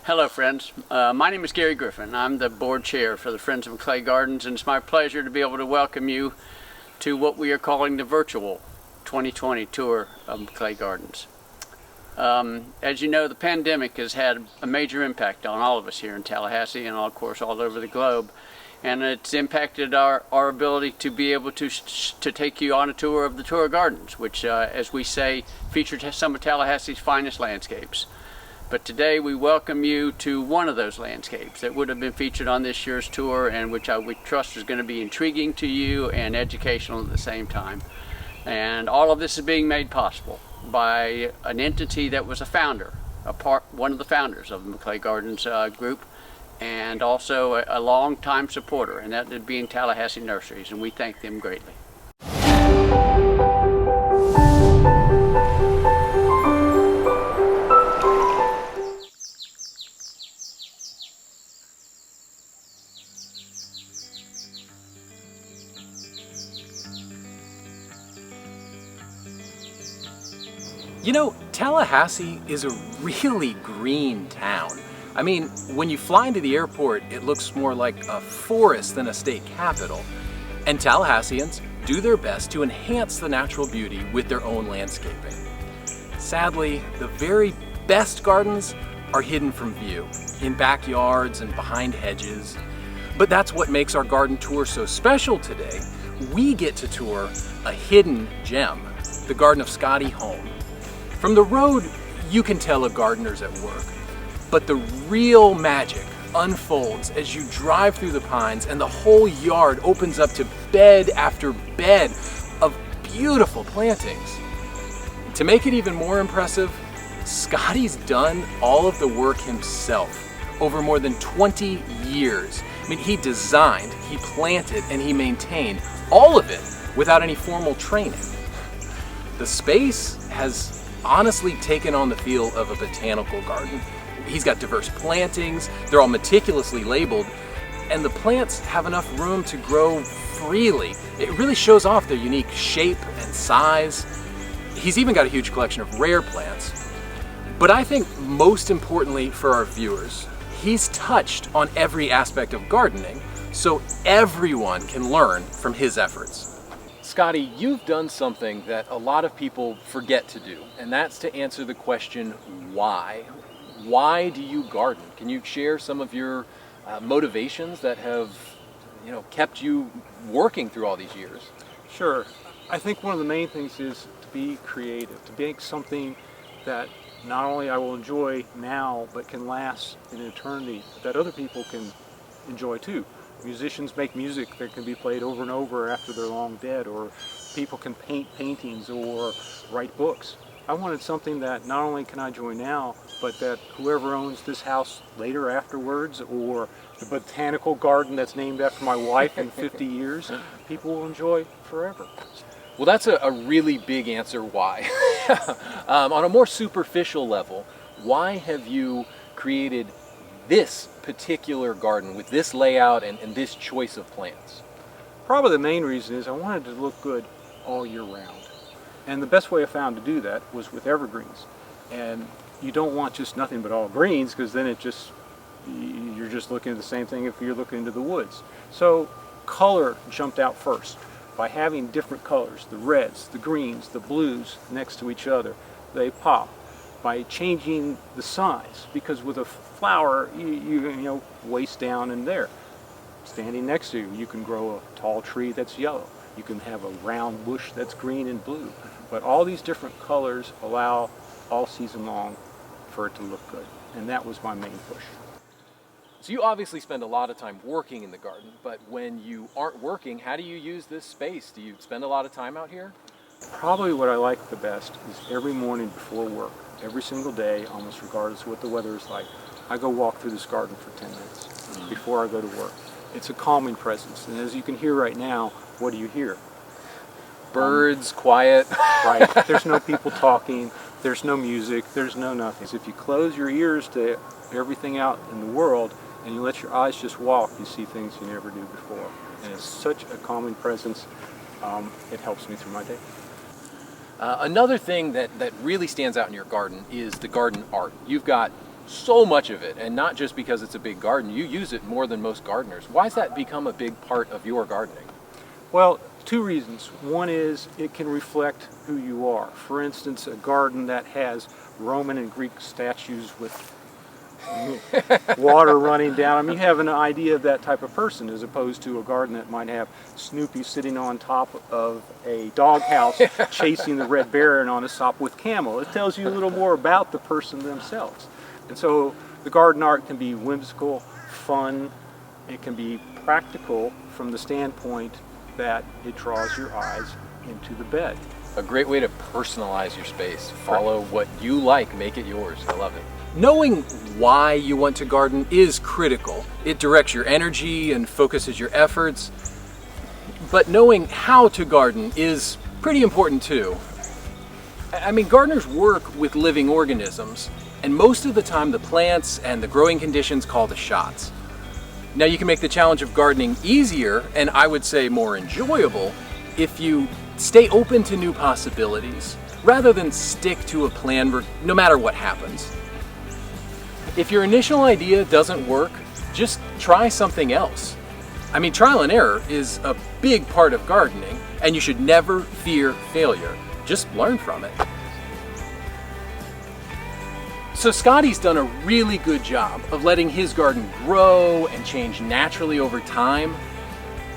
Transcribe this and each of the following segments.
Hello friends, my name is Gary Griffin. I'm the board chair for the Friends of Maclay Gardens, and it's my pleasure to be able to welcome you to what we are calling the virtual 2020 tour of Maclay Gardens. As you know, the pandemic has had a major impact on all of us here in Tallahassee and of course all over the globe, and it's impacted our ability to be able to take you on a tour of the Tour of Gardens, which as we say featured some of Tallahassee's finest landscapes. But today we welcome you to one of those landscapes that would have been featured on this year's tour, and which we trust is going to be intriguing to you and educational at the same time. And all of this is being made possible by an entity that was a founder, one of the founders of the Maclay Gardens group, and also a long-time supporter, and that being Tallahassee Nurseries, and we thank them greatly. You know, Tallahassee is a really green town. I mean, when you fly into the airport, it looks more like a forest than a state capital. And Tallahasseans do their best to enhance the natural beauty with their own landscaping. Sadly, the very best gardens are hidden from view, in backyards and behind hedges. But that's what makes our garden tour so special today. We get to tour a hidden gem, the Garden of Scotti Holm. From the road, you can tell a gardener's at work, but the real magic unfolds as you drive through the pines and the whole yard opens up to bed after bed of beautiful plantings. To make it even more impressive, Scotti's done all of the work himself over more than 20 years. I mean, he designed, he planted, and he maintained all of it without any formal training. The space has honestly taken on the feel of a botanical garden. He's got diverse plantings, they're all meticulously labeled, and the plants have enough room to grow freely. It really shows off their unique shape and size. He's even got a huge collection of rare plants. But I think most importantly for our viewers, he's touched on every aspect of gardening, so everyone can learn from his efforts. Scotti, you've done something that a lot of people forget to do, and that's to answer the question, why? Why do you garden? Can you share some of your motivations that have, kept you working through all these years? Sure. I think one of the main things is to be creative, to make something that not only I will enjoy now, but can last in eternity, that other people can enjoy too. Musicians make music that can be played over and over after they're long dead, or people can paint paintings or write books. I wanted something that not only can I enjoy now, but that whoever owns this house later afterwards, or the botanical garden that's named after my wife in 50 years, people will enjoy forever. Well, that's a really big answer, why. On a more superficial level, why have you created this particular garden with this layout and this choice of plants? Probably the main reason is I wanted to look good all year round. And the best way I found to do that was with evergreens. And you don't want just nothing but all greens, because then you're just looking at the same thing if you're looking into the woods. So color jumped out first by having different colors, the reds, the greens, the blues next to each other. They pop. By changing the size, because with a flower, you waist down and there. Standing next to you, you can grow a tall tree that's yellow. You can have a round bush that's green and blue. But all these different colors allow all season long for it to look good. And that was my main push. So you obviously spend a lot of time working in the garden, but when you aren't working, how do you use this space? Do you spend a lot of time out here? Probably what I like the best is every morning before work, every single day, almost regardless of what the weather is like, I go walk through this garden for 10 minutes before I go to work. It's a calming presence, and as you can hear right now, what do you hear? Birds, quiet. Right. There's no people talking, there's no music, there's no nothing. So if you close your ears to everything out in the world and you let your eyes just walk, you see things you never knew before. And it's such a calming presence, it helps me through my day. Another thing that really stands out in your garden is the garden art. You've got so much of it, and not just because it's a big garden. You use it more than most gardeners. Why has that become a big part of your gardening? Well, two reasons. One is it can reflect who you are. For instance, a garden that has Roman and Greek statues with water running down. I mean, you have an idea of that type of person, as opposed to a garden that might have Snoopy sitting on top of a doghouse chasing the Red Baron on a sop with camel. It tells you a little more about the person themselves. And so the garden art can be whimsical, fun, it can be practical from the standpoint that it draws your eyes into the bed. A great way to personalize your space. Follow what you like, make it yours. I love it. Knowing why you want to garden is critical. It directs your energy and focuses your efforts. But knowing how to garden is pretty important too. I mean, gardeners work with living organisms, and most of the time the plants and the growing conditions call the shots. Now, you can make the challenge of gardening easier, and I would say more enjoyable, if you stay open to new possibilities rather than stick to a plan no matter what happens. If your initial idea doesn't work, just try something else. I mean, trial and error is a big part of gardening, and you should never fear failure. Just learn from it. So Scotti's done a really good job of letting his garden grow and change naturally over time.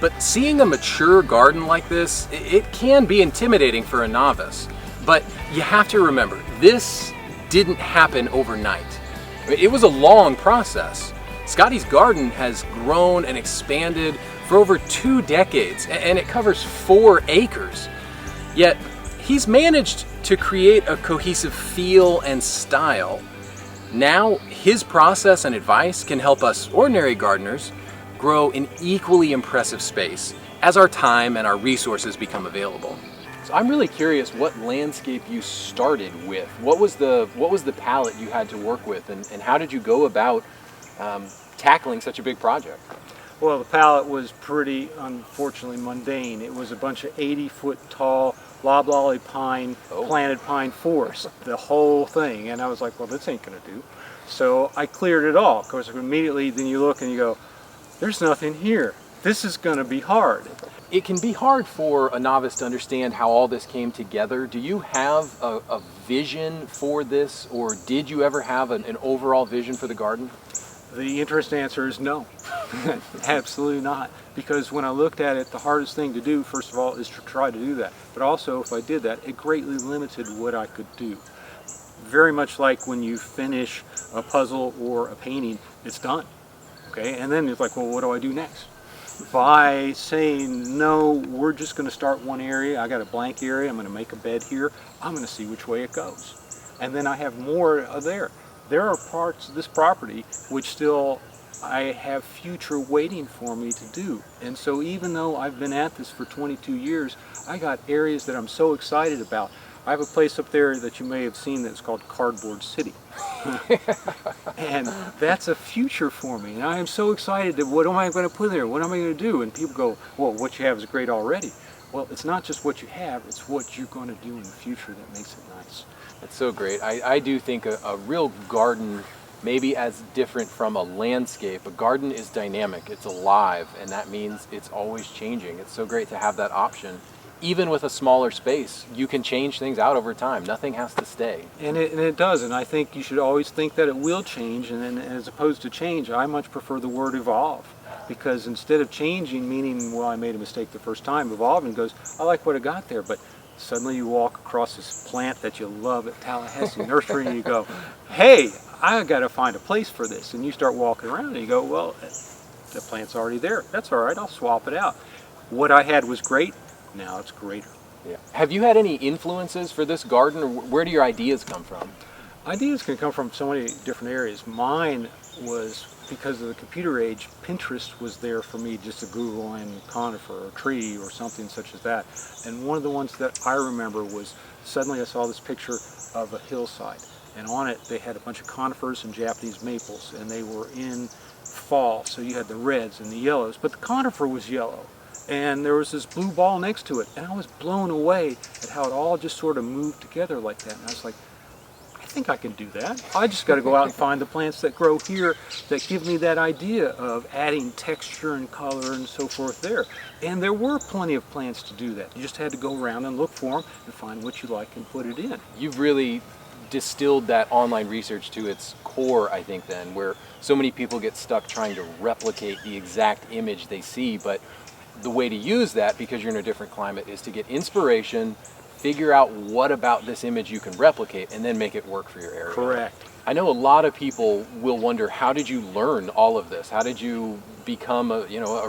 But seeing a mature garden like this, it can be intimidating for a novice. But you have to remember, this didn't happen overnight. It was a long process. Scotti's garden has grown and expanded for over 2 decades, and it covers 4 acres. Yet, he's managed to create a cohesive feel and style. Now, his process and advice can help us ordinary gardeners grow an equally impressive space as our time and our resources become available. So I'm really curious what landscape you started with. What was the palette you had to work with, and how did you go about tackling such a big project? Well, the palette was pretty, unfortunately, mundane. It was a bunch of 80-foot tall loblolly pine, planted pine forest, the whole thing. And I was like, well, this ain't gonna do. So I cleared it all. Of course, immediately then you look and you go, there's nothing here. This is gonna be hard. It can be hard for a novice to understand how all this came together. Do you have a vision for this, or did you ever have an overall vision for the garden? The interesting answer is no. Absolutely not. Because when I looked at it, the hardest thing to do, first of all, is to try to do that. But also, if I did that, it greatly limited what I could do. Very much like when you finish a puzzle or a painting, it's done. Okay, and then it's like, well, what do I do next? By saying, no, we're just going to start one area, I got a blank area, I'm going to make a bed here, I'm going to see which way it goes. And then I have more there. There are parts of this property which still I have future waiting for me to do. And so even though I've been at this for 22 years, I got areas that I'm so excited about. I have a place up there that you may have seen that's called Cardboard City. And that's a future for me. And I am so excited that what am I going to put there? What am I going to do? And people go, well, what you have is great already. Well, it's not just what you have, it's what you're going to do in the future that makes it nice. That's so great. I do think a real garden, maybe as different from a landscape, a garden is dynamic, it's alive, and that means it's always changing. It's so great to have that option. Even with a smaller space, you can change things out over time. Nothing has to stay. And it does, and I think you should always think that it will change, and then as opposed to change, I much prefer the word evolve. Because instead of changing, meaning, well, I made a mistake the first time, evolving goes, I like what I got there, but suddenly you walk across this plant that you love at Tallahassee Nursery and you go, hey, I got to find a place for this. And you start walking around and you go, well, the plant's already there. That's all right, I'll swap it out. What I had was great, now it's greater. Yeah. Have you had any influences for this garden, or where do your ideas come from? Ideas can come from so many different areas. Mine was, because of the computer age, Pinterest was there for me just to Google in conifer or tree or something such as that. And one of the ones that I remember was, suddenly I saw this picture of a hillside, and on it they had a bunch of conifers and Japanese maples, and they were in fall, so you had the reds and the yellows, but the conifer was yellow. And there was this blue ball next to it, and I was blown away at how it all just sort of moved together like that. And I was like, I think I can do that. I just got to go out and find the plants that grow here that give me that idea of adding texture and color and so forth there. And there were plenty of plants to do that. You just had to go around and look for them and find what you like and put it in. You've really distilled that online research to its core, I think, then, where so many people get stuck trying to replicate the exact image they see. But the way to use that, because you're in a different climate, is to get inspiration, figure out what about this image you can replicate, and then make it work for your area. Correct. I know a lot of people will wonder, how did you learn all of this? How did you become a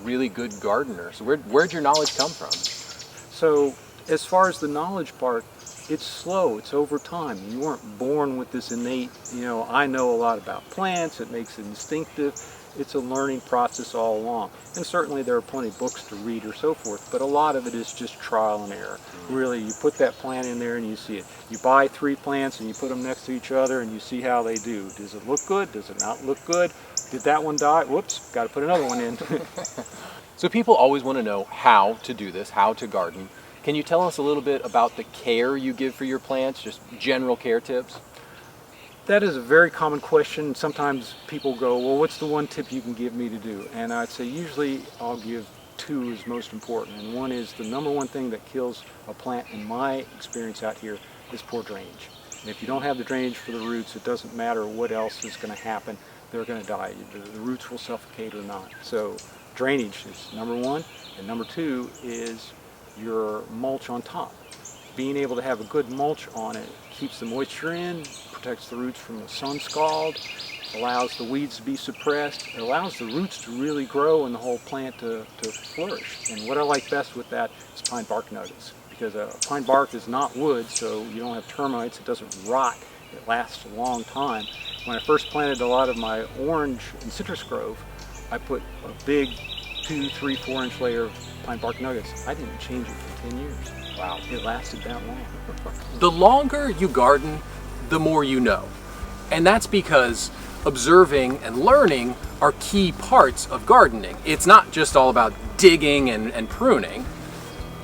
really good gardener? So where'd your knowledge come from? So as far as the knowledge part, it's slow, it's over time. You weren't born with this innate, I know a lot about plants, it makes it instinctive. It's a learning process all along. And certainly there are plenty of books to read or so forth, but a lot of it is just trial and error. Really, you put that plant in there and you see it. You buy 3 plants and you put them next to each other and you see how they do. Does it look good? Does it not look good? Did that one die? Whoops, got to put another one in. So people always want to know how to do this, how to garden. Can you tell us a little bit about the care you give for your plants, just general care tips? That is a very common question. Sometimes people go, well, what's the one tip you can give me to do? And I'd say usually I'll give 2 is most important. And one is the number one thing that kills a plant, in my experience out here, is poor drainage. And if you don't have the drainage for the roots, it doesn't matter what else is going to happen. They're going to die. The roots will suffocate or not. So drainage is number 1. And number 2 is your mulch on top. Being able to have a good mulch on it keeps the moisture in, protects the roots from the sun scald, allows the weeds to be suppressed, it allows the roots to really grow and the whole plant to flourish. And what I like best with that is pine bark nuggets, because pine bark is not wood, so you don't have termites, it doesn't rot, it lasts a long time. When I first planted a lot of my orange and citrus grove, I put a big 2, 3, 4 inch layer of pine bark nuggets. I didn't change it for 10 years. Wow, it lasted that long. The longer you garden, the more you know. And that's because observing and learning are key parts of gardening. It's not just all about digging and pruning.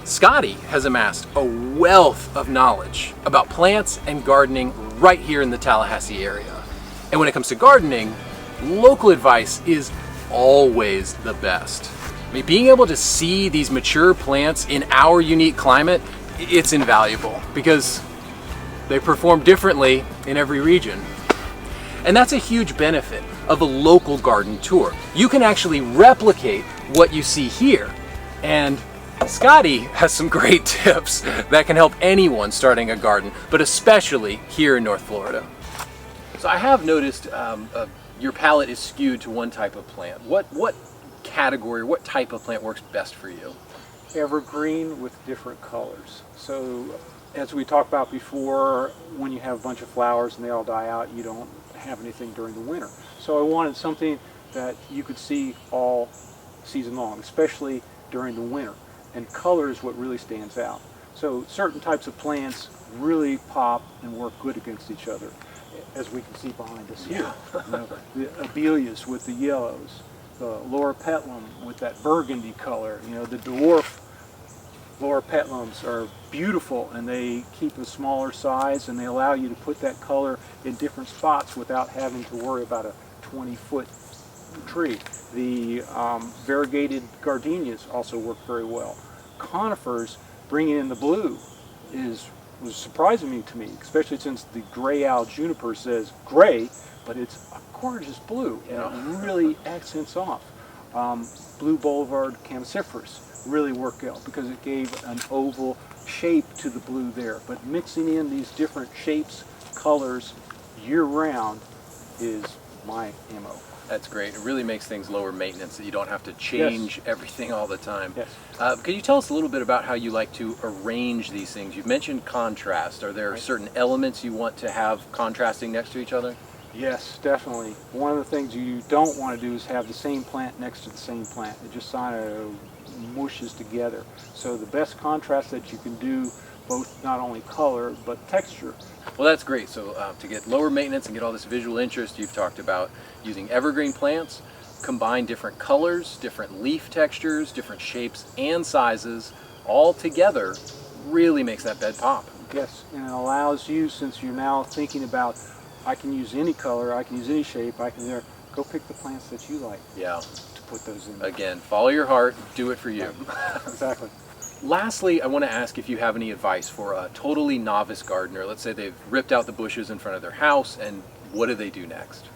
Scotti has amassed a wealth of knowledge about plants and gardening right here in the Tallahassee area. And when it comes to gardening, local advice is always the best. I mean, being able to see these mature plants in our unique climate, it's invaluable because they perform differently in every region. And that's a huge benefit of a local garden tour. You can actually replicate what you see here. And Scotti has some great tips that can help anyone starting a garden, but especially here in North Florida. So I have noticed your palette is skewed to one type of plant. What category, what type of plant works best for you? Evergreen with different colors. So as we talked about before, when you have a bunch of flowers and they all die out, you don't have anything during the winter. So I wanted something that you could see all season long, especially during the winter. And color is what really stands out. So certain types of plants really pop and work good against each other, as we can see behind us here. The abelias with the yellows, the loropetalum with that burgundy color. The dwarf loropetalums are beautiful and they keep a smaller size and they allow you to put that color in different spots without having to worry about a 20-foot tree. The variegated gardenias also work very well. Conifers, bringing in the blue, was surprising to me, especially since the gray owl juniper says gray, but it's a gorgeous blue, and it really accents off. Blue boulevard camasiferous really worked out because it gave an oval shape to the blue there. But mixing in these different shapes, colors, year-round is my MO. That's great. It really makes things lower maintenance, that you don't have to change everything all the time. Yes. Can you tell us a little bit about how you like to arrange these things? You've mentioned contrast. Are there certain elements you want to have contrasting next to each other? Yes, definitely. One of the things you don't want to do is have the same plant next to the same plant. It just kind of mushes together. So the best contrast that you can do, both not only color but texture. Well, that's great. So to get lower maintenance and get all this visual interest, you've talked about using evergreen plants, combine different colors, different leaf textures, different shapes and sizes, all together really makes that bed pop. Yes, and it allows you, since you're now thinking about, I can use any color, I can use any shape, I can go pick the plants that you like Yeah. to put those in. Again, follow your heart, do it for you. Exactly. Lastly, I want to ask if you have any advice for a totally novice gardener. Let's say they've ripped out the bushes in front of their house, and what do they do next?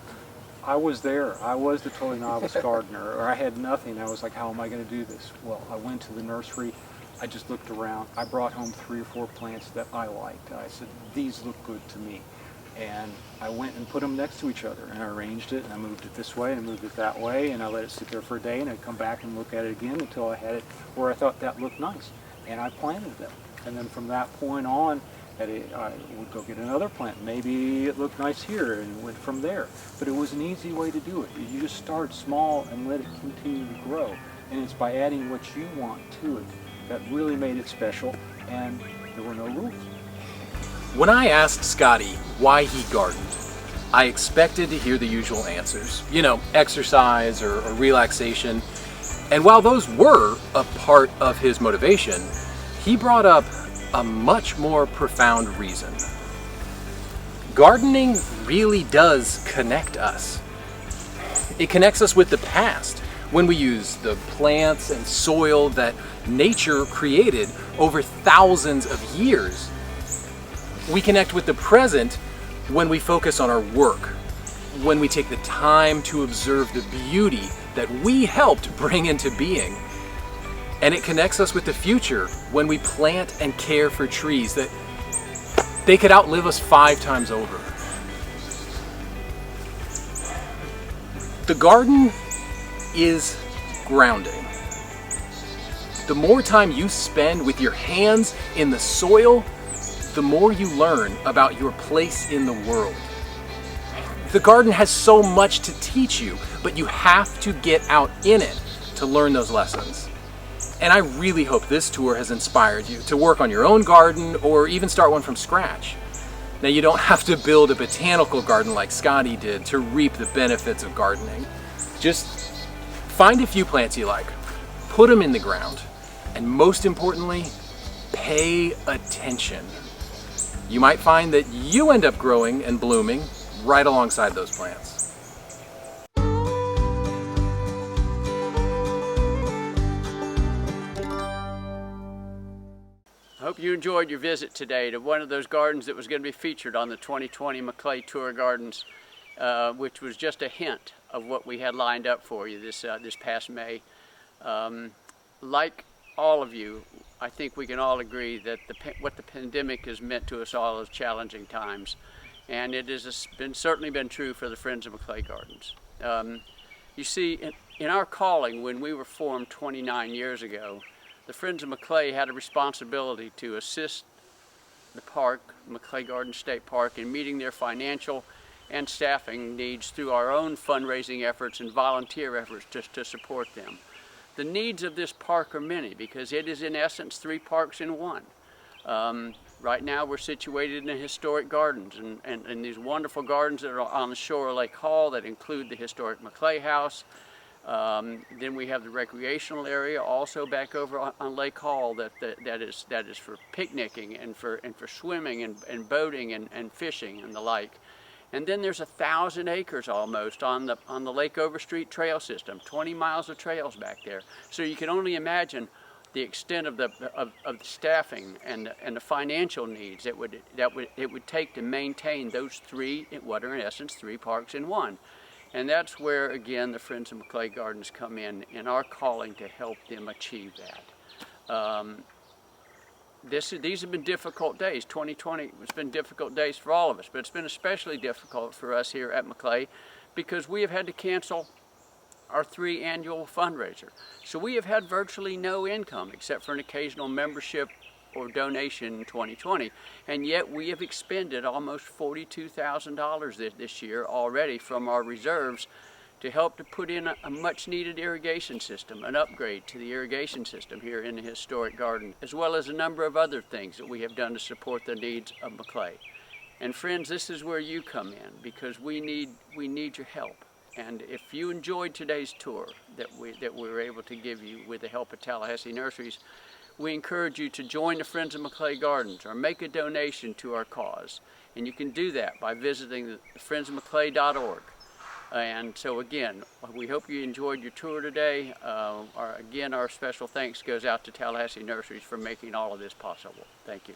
I was there. I was the totally novice gardener, or I had nothing. I was like, how am I going to do this? Well, I went to the nursery. I just looked around. I brought home 3 or 4 plants that I liked. I said, these look good to me. And I went and put them next to each other, and I arranged it, and I moved it this way, and moved it that way, and I let it sit there for a day, and I'd come back and look at it again until I had it where I thought that looked nice. And I planted them. And then from that point on, I would go get another plant. Maybe it looked nice here, and went from there. But it was an easy way to do it. You just start small and let it continue to grow. And it's by adding what you want to it that really made it special, and there were no rules. When I asked Scotti why he gardened, I expected to hear the usual answers. You know, exercise or relaxation. And while those were a part of his motivation, he brought up a much more profound reason. Gardening really does connect us. It connects us with the past when we use the plants and soil that nature created over thousands of years. We connect with the present when we focus on our work, when we take the time to observe the beauty that we helped bring into being. And it connects us with the future when we plant and care for trees that they could outlive us 5 times over. The garden is grounding. The more time you spend with your hands in the soil, the more you learn about your place in the world. The garden has so much to teach you, but you have to get out in it to learn those lessons. And I really hope this tour has inspired you to work on your own garden or even start one from scratch. Now, you don't have to build a botanical garden like Scotti did to reap the benefits of gardening. Just find a few plants you like, put them in the ground, and most importantly, pay attention. You might find that you end up growing and blooming right alongside those plants. I hope you enjoyed your visit today to one of those gardens that was going to be featured on the 2020 Maclay Tour of Gardens, which was just a hint of what we had lined up for you this past May. Like all of you, I think we can all agree that what the pandemic has meant to us all is challenging times, and it has certainly been true for the Friends of Maclay Gardens. You see, in our calling, when we were formed 29 years ago, the Friends of Maclay had a responsibility to assist the park, Maclay Gardens State Park, in meeting their financial and staffing needs through our own fundraising efforts and volunteer efforts to support them. The needs of this park are many because it is in essence 3 parks in one. Right now we're situated in the historic gardens and these wonderful gardens that are on the shore of Lake Hall that include the historic Maclay House. Then we have the recreational area also back over on Lake Hall that is for picnicking and for swimming and boating and fishing and the like. And then there's 1,000 acres almost on the Lake Overstreet trail system, 20 miles of trails back there. So you can only imagine the extent of the staffing and the financial needs it would take to maintain those 3, what are in essence 3 parks in one. And that's where again the Friends of Maclay Gardens come in our calling to help them achieve that. These have been difficult days. 2020 has been difficult days for all of us, but it's been especially difficult for us here at Maclay because we have had to cancel our 3 annual fundraiser. So we have had virtually no income except for an occasional membership or donation in 2020, and yet we have expended almost $42,000 this year already from our reserves to help to put in a much needed irrigation system, an upgrade to the irrigation system here in the historic garden, as well as a number of other things that we have done to support the needs of Maclay. And friends, this is where you come in because we need your help. And if you enjoyed today's tour that we were able to give you with the help of Tallahassee Nurseries, we encourage you to join the Friends of Maclay Gardens or make a donation to our cause. And you can do that by visiting friendsofmaclay.org. And so again, we hope you enjoyed your tour today. Our special thanks goes out to Tallahassee Nurseries for making all of this possible. Thank you.